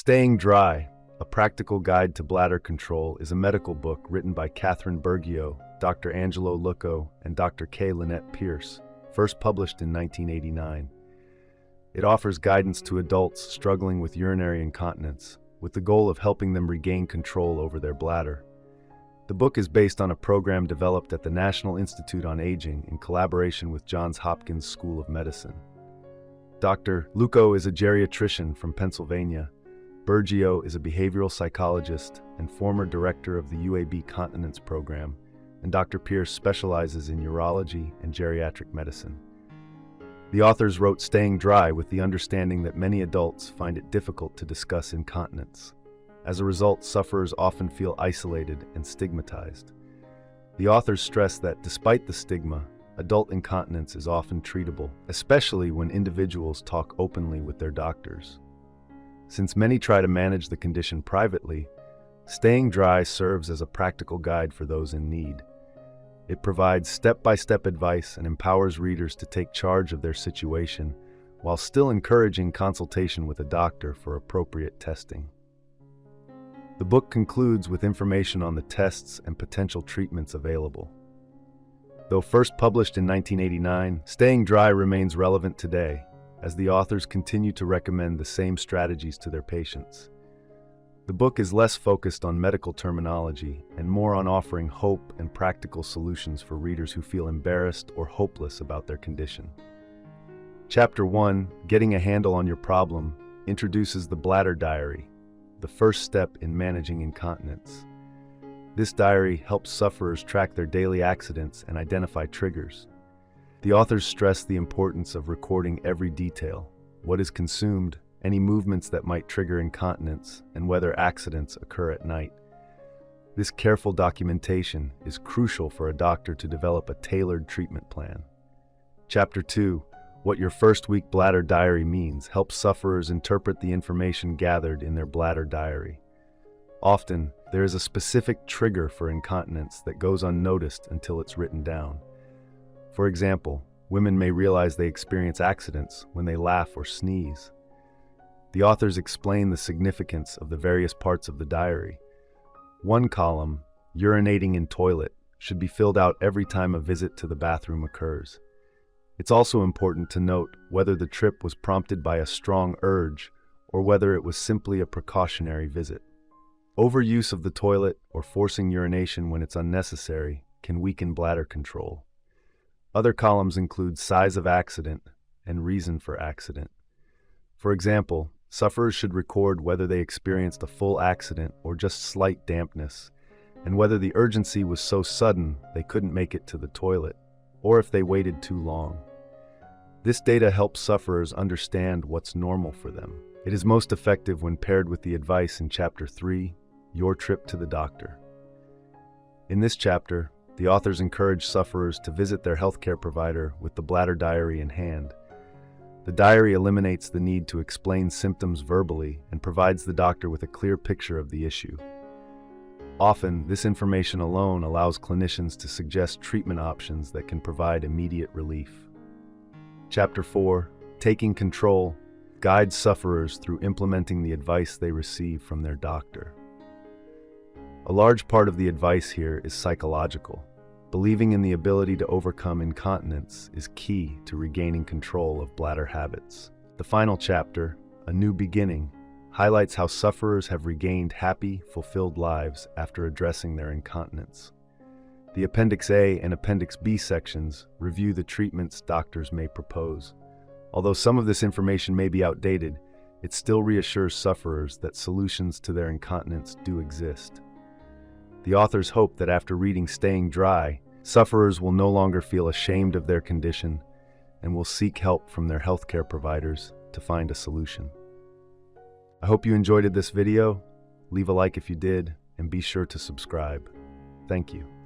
Staying Dry, A Practical Guide to Bladder Control is a medical book written by Kathryn Burgio, Dr. Angelo Lucco, and Dr. Lynette Pearce, first published in 1989. It offers guidance to adults struggling with urinary incontinence, with the goal of helping them regain control over their bladder. The book is based on a program developed at the National Institute on Aging in collaboration with Johns Hopkins School of Medicine. Dr. Lucco is a geriatrician from Pennsylvania. Burgio is a behavioral psychologist and former director of the UAB Continence Program, and Dr. Pearce specializes in urology and geriatric medicine. The authors wrote Staying Dry with the understanding that many adults find it difficult to discuss incontinence. As a result, sufferers often feel isolated and stigmatized. The authors stress that despite the stigma, adult incontinence is often treatable, especially when individuals talk openly with their doctors. Since many try to manage the condition privately, Staying Dry serves as a practical guide for those in need. It provides step-by-step advice and empowers readers to take charge of their situation, while still encouraging consultation with a doctor for appropriate testing. The book concludes with information on the tests and potential treatments available. Though first published in 1989, Staying Dry remains relevant today, as the authors continue to recommend the same strategies to their patients. The book is less focused on medical terminology and more on offering hope and practical solutions for readers who feel embarrassed or hopeless about their condition. Chapter 1, Getting a Handle on Your Problem, introduces the Bladder Diary, the first step in managing incontinence. This diary helps sufferers track their daily accidents and identify triggers. The authors stress the importance of recording every detail: what is consumed, any movements that might trigger incontinence, and whether accidents occur at night. This careful documentation is crucial for a doctor to develop a tailored treatment plan. Chapter 2, What Your First Week Bladder Diary Means, helps sufferers interpret the information gathered in their bladder diary. Often, there is a specific trigger for incontinence that goes unnoticed until it's written down. For example, women may realize they experience accidents when they laugh or sneeze. The authors explain the significance of the various parts of the diary. One column, urinating in toilet, should be filled out every time a visit to the bathroom occurs. It's also important to note whether the trip was prompted by a strong urge or whether it was simply a precautionary visit. Overuse of the toilet or forcing urination when it's unnecessary can weaken bladder control. Other columns include size of accident and reason for accident. For example, sufferers should record whether they experienced a full accident or just slight dampness, and whether the urgency was so sudden they couldn't make it to the toilet, or if they waited too long. This data helps sufferers understand what's normal for them. It is most effective when paired with the advice in Chapter 3, Your Trip to the Doctor. In this chapter, the authors encourage sufferers to visit their healthcare provider with the bladder diary in hand. The diary eliminates the need to explain symptoms verbally and provides the doctor with a clear picture of the issue. Often, this information alone allows clinicians to suggest treatment options that can provide immediate relief. Chapter 4, Taking Control, guides sufferers through implementing the advice they receive from their doctor. A large part of the advice here is psychological. Believing in the ability to overcome incontinence is key to regaining control of bladder habits. The final chapter, A New Beginning, highlights how sufferers have regained happy, fulfilled lives after addressing their incontinence. The Appendix A and Appendix B sections review the treatments doctors may propose. Although some of this information may be outdated, it still reassures sufferers that solutions to their incontinence do exist. The authors hope that after reading Staying Dry, sufferers will no longer feel ashamed of their condition and will seek help from their healthcare providers to find a solution. I hope you enjoyed this video. Leave a like if you did, and be sure to subscribe. Thank you.